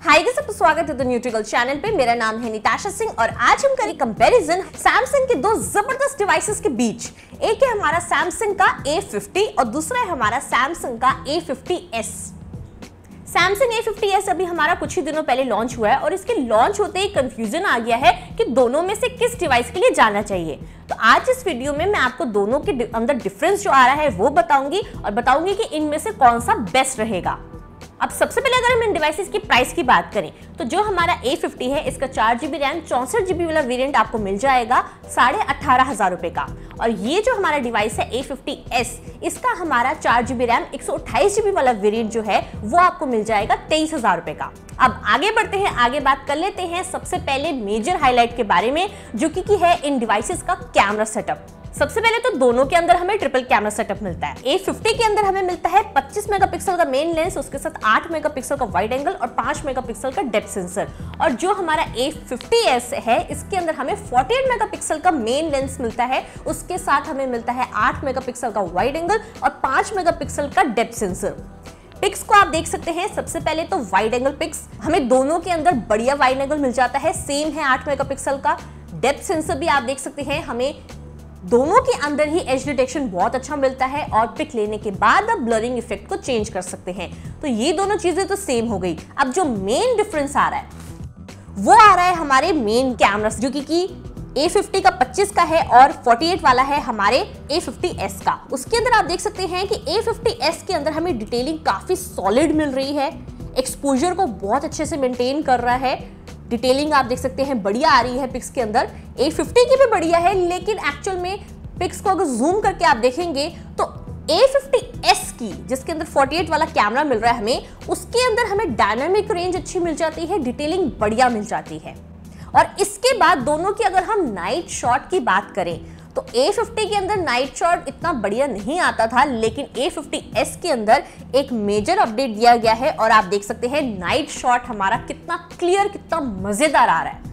Hi guys, आपका स्वागत है न्यूट्रिगर्ल चैनल पे। मेरा नाम है निताशा सिंह और आज हम करें कंपैरिजन सैमसंग के दो जबरदस्त डिवाइसेस के बीच। एक है हमारा सैमसंग का A50 और दूसरा है हमारा सैमसंग का A50s। सैमसंग A50s अभी हमारा कुछ ही दिनों पहले लॉन्च हुआ है और इसके लॉन्च होते ही कंफ्यूजन आ गया है कि दोनों में से किस डिवाइस के लिए जाना चाहिए। तो आज इस वीडियो में मैं आपको दोनों के अंदर डिफरेंस जो आ रहा है वो बताऊंगी और बताऊंगी कि इनमें से कौन सा बेस्ट रहेगा। अब सबसे पहले अगर हम इन डिवाइसेस की प्राइस की बात करें तो जो हमारा A50 है इसका 4GB रैम 64GB वाला वेरिएंट आपको मिल जाएगा 18,500 रुपए का। और ये जो हमारा डिवाइस है A50s इसका हमारा 4GB रैम 128GB वाला वेरिएंट जो है वो आपको मिल जाएगा 23,000 रुपए का। अब आगे बढ़ते हैं, आगे बात कर लेते हैं सबसे पहले मेजर हाईलाइट के बारे में जो कि है इन डिवाइसेस का कैमरा सेटअप। सबसे पहले तो दोनों के अंदर हमें ट्रिपल कैमरा सेटअप मिलता है। A50 के अंदर हमें मिलता है 25 मेगापिक्सल का मेन लेंस, उसके साथ 8 मेगापिक्सल का वाइड एंगल और 5 मेगापिक्सल का डेप्थ सेंसर। और जो हमारा A50s है इसके अंदर हमें 48 मेगापिक्सल का मेन लेंस मिलता है, उसके साथ हमें मिलता है 8 मेगापिक्सल का वाइड एंगल और 5 मेगापिक्सल का डेप्थ सेंसर। पिक्स को आप देख सकते हैं, सबसे पहले तो वाइड एंगल पिक्स हमें दोनों के अंदर बढ़िया वाइड एंगल मिल जाता है, सेम है 8 मेगापिक्सल का। डेप्थ सेंसर भी आप देख सकते हैं, हमें दोनों के अंदर ही एज डिटेक्शन बहुत अच्छा मिलता है और पिक लेने के बाद आप ब्लरिंग इफेक्ट को चेंज कर सकते हैं। तो ये दोनों चीजें तो सेम हो गई। अब जो मेन डिफरेंस आ रहा है वो आ रहा है हमारे मेन कैमरा जो कि A50 का 25 का है और 48 वाला है हमारे A50s का। उसके अंदर आप देख सकते हैं कि A50s के अंदर हमें डिटेलिंग काफी सॉलिड मिल रही है, एक्सपोजर को बहुत अच्छे से मेंटेन कर रहा है, डिटेलिंग आप देख सकते हैं बढ़िया आ रही है पिक्स के अंदर। A50 की भी बढ़िया है, लेकिन एक्चुअल में पिक्स को अगर जूम करके आप देखेंगे तो A50s की जिसके अंदर 48 वाला कैमरा मिल रहा है हमें, उसके अंदर हमें डायनामिक रेंज अच्छी मिल जाती है, डिटेलिंग बढ़िया मिल जाती है। और इसके बाद दोनों की अगर हम नाइट शॉट की बात करें तो A50 के अंदर नाइट शॉट इतना बढ़िया नहीं आता था, लेकिन A50s के अंदर एक मेजर अपडेट दिया गया है और आप देख सकते हैं नाइट शॉट हमारा कितना क्लियर, कितना मजेदार आ रहा है।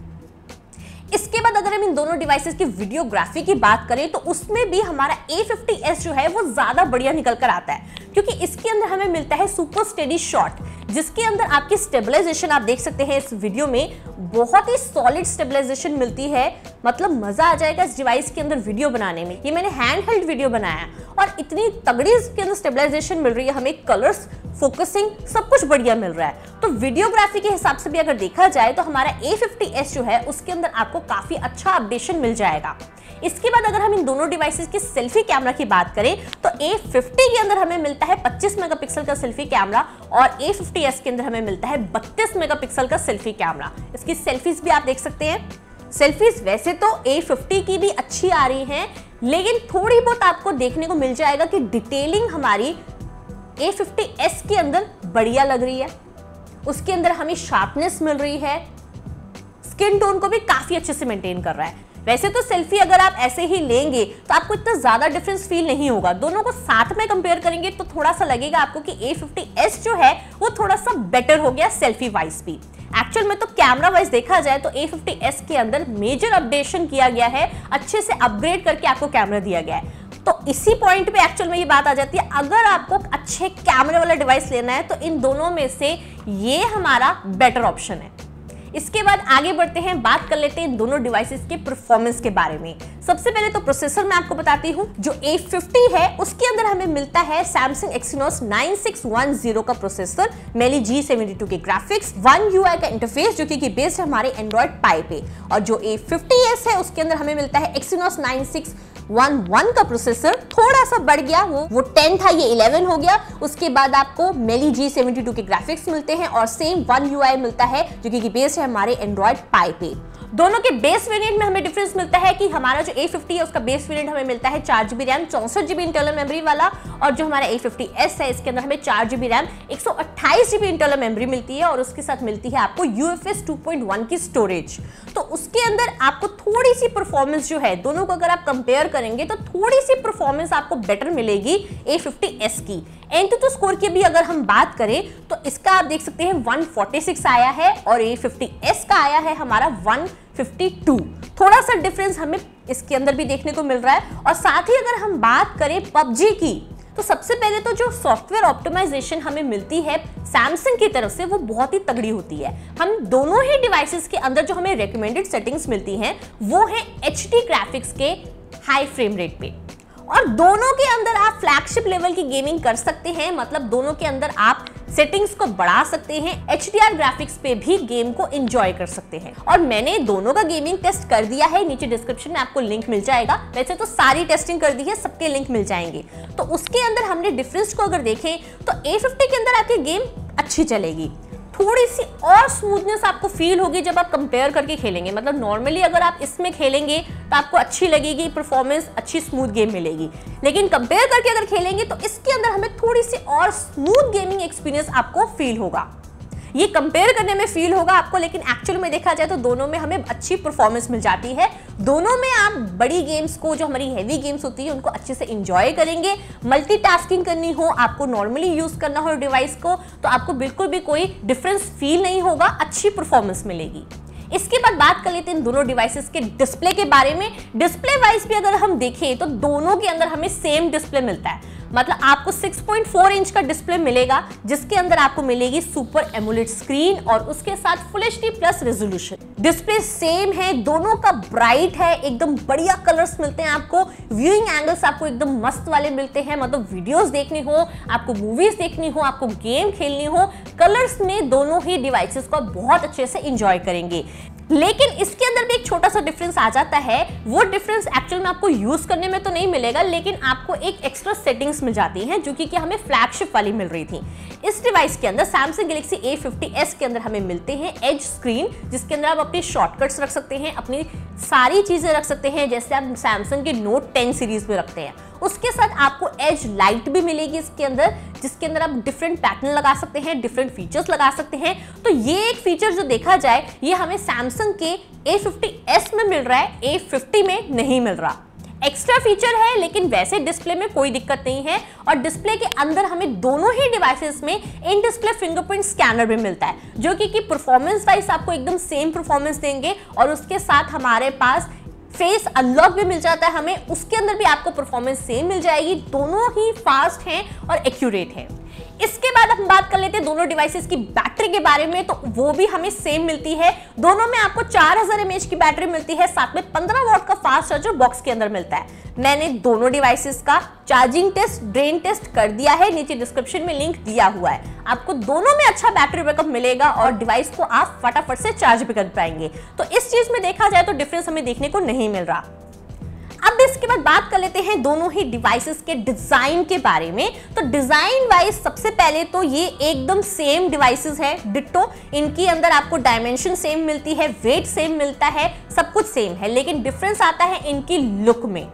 इसके बाद अगर हम इन दोनों डिवाइसेस की वीडियोग्राफी की बात करें तो उसमें भी हमारा A50s जो है वो ज्यादा बढ़िया निकल कर आता है, क्योंकि इसके अंदर हमें मिलता है सुपर स्टेडी शॉट जिसके अंदर आपकी स्टेबलाइजेशन आप देख सकते हैं इस वीडियो में बहुत ही सॉलिड स्टेबलाइजेशन मिलती है। मतलब मजा आ जाएगा इस डिवाइस के अंदर वीडियो बनाने में। ये मैंने हैंड हेल्ड वीडियो बनाया और इतनी तगड़ी इसके अंदर स्टेबलाइजेशन मिल रही है हमें, कलर्स, फोकसिंग सब कुछ बढ़िया मिल रहा है। तो वीडियोग्राफी के हिसाब से भी अगर देखा जाए तो हमारा A50s जो है उसके अंदर आपको काफी अच्छा अपडेशन मिल जाएगा। इसके बाद अगर हम इन दोनों डिवाइसेस के सेल्फी कैमरा की बात करें तो A50 के अंदर हमें मिलता है 25 मेगापिक्सल का सेल्फी कैमरा और A50s के अंदर हमें मिलता है 32 मेगापिक्सल का सेल्फी कैमरा। इसकी सेल्फीज भी आप देख सकते हैं। सेल्फीज वैसे तो A50 की भी अच्छी आ रही हैं, लेकिन थोड़ी बहुत आपको देखने को मिल जाएगा कि डिटेलिंग हमारी A50s के अंदर बढ़िया लग रही है, उसके अंदर हमें शार्पनेस मिल रही है, स्किन टोन को भी काफी अच्छे से मेंटेन कर रहा है। वैसे तो सेल्फी अगर आप ऐसे ही लेंगे तो आपको इतना ज्यादा डिफरेंस फील नहीं होगा, दोनों को साथ में कंपेयर करेंगे तो थोड़ा सा लगेगा आपको कि A50s जो है वो थोड़ा सा बेटर हो गया सेल्फी वाइज भी। एक्चुअल में तो कैमरा वाइज देखा जाए तो A50s के अंदर मेजर अपडेशन किया गया है, अच्छे से अपग्रेड करके आपको कैमरा दिया गया है। तो इसी पॉइंट पे एक्चुअल में ये बात आ जाती है, अगर आपको अच्छे कैमरे वाला डिवाइस लेना है तो इन दोनों में से ये हमारा बेटर ऑप्शन है। इसके बाद आगे बढ़ते हैं, बात कर लेते हैं इन दोनों डिवाइसेस के परफॉर्मेंस के बारे में। सबसे पहले तो प्रोसेसर मैं आपको बताती हूँ। जो A50 है उसके अंदर हमें मिलता है Samsung Exynos 9610 का प्रोसेसर, Mali G72 के ग्राफिक्स, One UI का इंटरफेस जो कि बेस्ड है हमारे Android Pie पे। और जो A50s है उसके अंदर हमें मिलता है Exynos 9611 का प्रोसेसर, थोड़ा सा बढ़ गया, वो 10 था ये 11 हो गया। उसके बाद आपको Mali G72 के ग्राफिक्स मिलते हैं और सेम One UI मिलता है जो कि बेस्ड है हमारे Android Pie पे। दोनों के बेस वेरिएंट में हमें डिफरेंस मिलता है कि हमारा जो A50 है उसका बेस वेरिएंट हमें मिलता है 4GB RAM 64GB internal memory वाला, और जो हमारा A50s है इसके अंदर हमें 4GB RAM 128GB internal memory मिलती है और उसके साथ मिलती है आपको UFS 2.1 की स्टोरेज। तो उसके अंदर आपको थोड़ी सी परफॉर्मेंस जो है, दोनों को अगर आप कंपेयर करेंगे तो थोड़ी सी परफॉर्मेंस आपको बेटर मिलेगी A50s की। Antutu स्कोर की भी अगर हम बात करें तो इसका आप देख सकते हैं 146 आया है और A50s का आया है हमारा 152। थोड़ा सा डिफरेंस हमें इसके अंदर भी देखने को मिल रहा है। और साथ ही अगर हम बात करें PUBG की तो सबसे पहले तो जो सॉफ्टवेयर ऑप्टिमाइजेशन हमें मिलती है सैमसंग की तरफ से वो बहुत ही तगड़ी होती है। हम दोनों ही डिवाइसेस के अंदर जो हमें रिकमेंडेड सेटिंग्स मिलती हैं वो है HD ग्राफिक्स के हाई फ्रेम रेट पे, और दोनों के अंदर आप फ्लैगशिप लेवल की गेमिंग कर सकते हैं। मतलब दोनों के अंदर आप सेटिंग्स को बढ़ा सकते हैं, HDR ग्राफिक्स पे भी गेम को एंजॉय कर सकते हैं। और मैंने दोनों का गेमिंग टेस्ट कर दिया है, नीचे डिस्क्रिप्शन में आपको लिंक मिल जाएगा। वैसे तो सारी टेस्टिंग कर दी है, सबके लिंक मिल जाएंगे। तो उसके अंदर हमने डिफरेंस को अगर देखें तो A50 के अंदर आपकी गेम अच्छी चलेगी, थोड़ी सी और स्मूथनेस आपको फील होगी जब आप कंपेयर करके खेलेंगे। मतलब नॉर्मली अगर आप इसमें खेलेंगे तो आपको अच्छी लगेगी परफॉर्मेंस, अच्छी स्मूथ गेम मिलेगी, लेकिन कंपेयर करके अगर खेलेंगे तो इसके अंदर हमें थोड़ी सी और स्मूथ गेमिंग एक्सपीरियंस आपको फील होगा। ये कंपेयर करने में फील होगा आपको, लेकिन एक्चुअल में देखा जाए तो दोनों में हमें अच्छी परफॉर्मेंस मिल जाती है। दोनों में आप बड़ी गेम्स को, जो हमारी हैवी गेम्स होती है, उनको अच्छे से एंजॉय करेंगे। मल्टीटास्किंग करनी हो, आपको नॉर्मली यूज करना हो डिवाइस को, तो आपको बिल्कुल भी कोई डिफरेंस फील नहीं होगा, अच्छी परफॉर्मेंस मिलेगी। इसके बाद बात कर लेते हैं दोनों डिवाइसेस के डिस्प्ले के बारे में। डिस्प्ले वाइज भी अगर हम देखें तो दोनों के अंदर हमें सेम डिस्प्ले मिलता है। मतलब आपको 6.4 इंच का डिस्प्ले मिलेगा, जिसके अंदर आपको मिलेगी सुपर एमोलेड स्क्रीन और उसके साथ full HD plus resolution. Display same है, दोनों का ब्राइट है, एकदम बढ़िया कलर्स मिलते हैं आपको। व्यूइंग एंगल्स आपको एकदम मस्त वाले मिलते हैं। मतलब वीडियोस देखनी हो, आपको मूवीज देखनी हो, आपको गेम खेलनी हो, कलर्स में दोनों ही डिवाइसेस को बहुत अच्छे से एंजॉय करेंगे। लेकिन इसके अंदर भी एक छोटा सा डिफरेंस आ जाता है। वो डिफरेंस एक्चुअल में आपको यूज करने में तो नहीं मिलेगा, लेकिन आपको एक एक्स्ट्रा सेटिंग्स मिल जाती हैं जो कि हमें फ्लैगशिप वाली मिल रही थी। इस डिवाइस के अंदर सैमसंग गैलेक्सी A50s के अंदर हमें मिलते हैं एज स्क्रीन, जिसके अंदर आप अपनी शॉर्टकट्स रख सकते हैं, अपनी सारी चीजें रख सकते हैं, जैसे आप सैमसंग के नोट 10 सीरीज में रखते हैं। उसके साथ आपको एज लाइट भी मिलेगी इसके अंदर, जिसके अंदर आप डिफरेंट पैटर्न लगा सकते हैं, डिफरेंट फीचर्स लगा सकते हैं। तो ये एक फीचर जो देखा जाए ये हमें सैमसंग के A50s में मिल रहा है, A50 में नहीं मिल रहा। एक्स्ट्रा फीचर है, लेकिन वैसे डिस्प्ले में कोई दिक्कत नहीं है। और डिस्प्ले के अंदर हमें दोनों ही डिवाइसेस में इन डिस्प्ले फिंगरप्रिंट स्कैनर भी मिलता है, जो कि परफॉर्मेंस वाइज आपको एकदम सेम परफॉर्मेंस देंगे। और उसके साथ हमारे पास फेस अनलॉक भी मिल जाता है हमें, उसके अंदर भी आपको परफॉर्मेंस सेम मिल जाएगी। दोनों ही फास्ट हैं और एक्यूरेट हैं। इसके बाद हम बात कर लेते हैं दोनों डिवाइसेस की बैटरी के बारे में, तो वो भी हमें सेम मिलती है। दोनों में आपको 4000 mAh की बैटरी मिलती है, साथ में 15 वॉट का फास्ट चार्जर बॉक्स के अंदर मिलता है। मैंने दोनों डिवाइसेस का चार्जिंग टेस्ट, ड्रेन टेस्ट कर दिया है, नीचे डिस्क्रिप्शन में लिंक दिया हुआ है। आपको दोनों में अच्छा बैटरी बैकअप मिलेगा और डिवाइस को आप फटाफट से चार्ज भी कर पाएंगे। तो इस चीज में देखा जाए तो डिफरेंस हमें देखने को नहीं मिल रहा। अब इसके बाद बात कर लेते हैं दोनों ही डिवाइसेस के डिजाइन के बारे में। तो डिजाइन वाइज सबसे पहले तो ये एकदम सेम डिवाइसेस है, डिट्टो। इनकी अंदर आपको डायमेंशन सेम मिलती है, वेट सेम मिलता है, सब कुछ सेम है, लेकिन डिफरेंस आता है इनकी लुक में।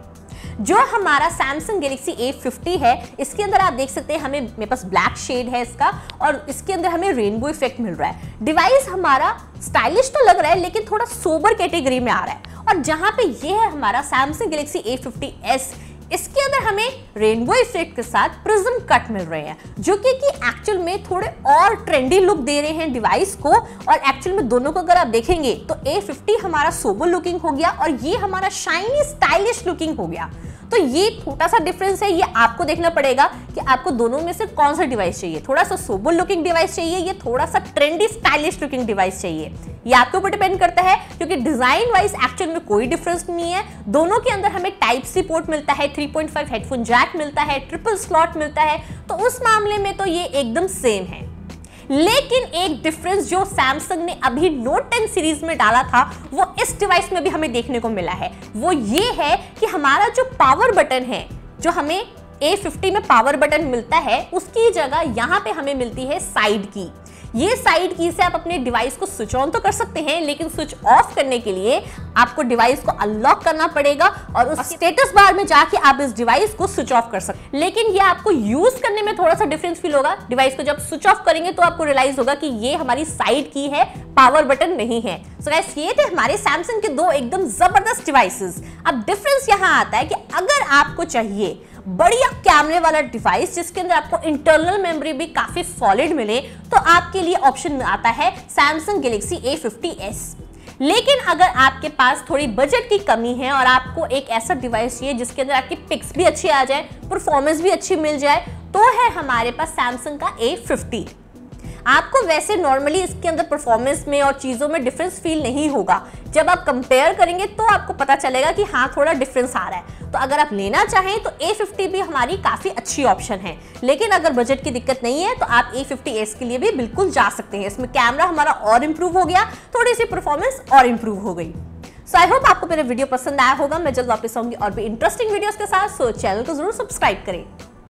जो हमारा सैमसंग गैलेक्सी A50 है, इसके अंदर आप देख सकते हैं हमें, मेरे पास ब्लैक शेड है इसका, और इसके अंदर हमें रेनबो इफेक्ट मिल रहा है। डिवाइस हमारा स्टाइलिश तो लग रहा है, लेकिन थोड़ा सोबर कैटेगरी में आ रहा है। और जहां पे ये है हमारा सैमसंग गैलेक्सी A50s, इसके अंदर हमें रेनबो इफेक्ट के साथ प्रिज्म कट मिल रहे हैं, जो कि एक्चुअल में थोड़े और ट्रेंडी लुक दे रहे हैं डिवाइस को। और एक्चुअल में दोनों को अगर आप देखेंगे तो A50 हमारा सोबर लुकिंग हो गया और ये हमारा शाइनी स्टाइलिश लुकिंग हो गया। तो ये छोटा सा डिफरेंस है, ये आपको देखना पड़ेगा कि आपको दोनों में से कौन सा डिवाइस चाहिए। थोड़ा सा सोबर लुकिंग डिवाइस चाहिए, ये थोड़ा सा ट्रेंडी स्टाइलिश लुकिंग डिवाइस चाहिए, ये आपके ऊपर डिपेंड करता है। क्योंकि डिजाइन वाइज एक्चुअल में कोई डिफरेंस नहीं है। दोनों के अंदर हमें टाइप सी पोर्ट मिलता है, 3.5 हेडफोन जैक मिलता है, ट्रिपल स्लॉट मिलता है, तो उस मामले में तो ये एकदम सेम है। लेकिन एक डिफरेंस जो सैमसंग ने अभी नोट 10 सीरीज में डाला था, वो इस डिवाइस में भी हमें देखने को मिला है। वो ये है कि हमारा जो पावर बटन है, जो हमें A50 में पावर बटन मिलता है, उसकी जगह यहां पे हमें मिलती है साइड की। ये साइड की से आप अपने डिवाइस को स्विच ऑन तो कर सकते हैं, लेकिन स्विच ऑफ करने के लिए आपको डिवाइस को अनलॉक करना पड़ेगा और उस स्टेटस बार में जाके आप इस डिवाइस को स्विच ऑफ कर सकते हैं। लेकिन ये आपको यूज करने में थोड़ा सा डिफरेंस फील होगा। डिवाइस को जब स्विच ऑफ करेंगे तो आपको रियलाइज होगा कि ये हमारी साइड की है, पावर बटन नहीं है। सो गाइस, ये थे हमारे सैमसंग के दो एकदम जबरदस्त डिवाइसेस। अब डिफरेंस यहां आता है कि अगर आपको चाहिए बढ़िया कैमरे वाला डिवाइस जिसके अंदर आपको इंटरनल मेमोरी भी काफी सॉलिड मिले, तो आपके लिए ऑप्शन आता है सैमसंग गैलेक्सी A50s। लेकिन अगर आपके पास थोड़ी बजट की कमी है और आपको एक ऐसा डिवाइस चाहिए जिसके अंदर आपकी पिक्स भी अच्छी आ जाए, परफॉर्मेंस भी अच्छी मिल जाए, तो है हमारे पास सैमसंग का A50। आपको वैसे नॉर्मली इसके अंदर परफॉर्मेंस में और चीज़ों में डिफरेंस फील नहीं होगा। जब आप कंपेयर करेंगे तो आपको पता चलेगा कि हाँ थोड़ा डिफरेंस आ रहा है। तो अगर आप लेना चाहें तो A50 भी हमारी काफ़ी अच्छी ऑप्शन है, लेकिन अगर बजट की दिक्कत नहीं है तो आप A50s के लिए भी बिल्कुल जा सकते हैं। इसमें कैमरा हमारा और इम्प्रूव हो गया, थोड़ी सी परफॉर्मेंस और इम्प्रूव हो गई। सो आई होप आपको मेरा वीडियो पसंद आया होगा। मैं जल्द वापस आऊंगी और भी इंटरेस्टिंग वीडियोस के साथ। सो चैनल को जरूर सब्सक्राइब करें।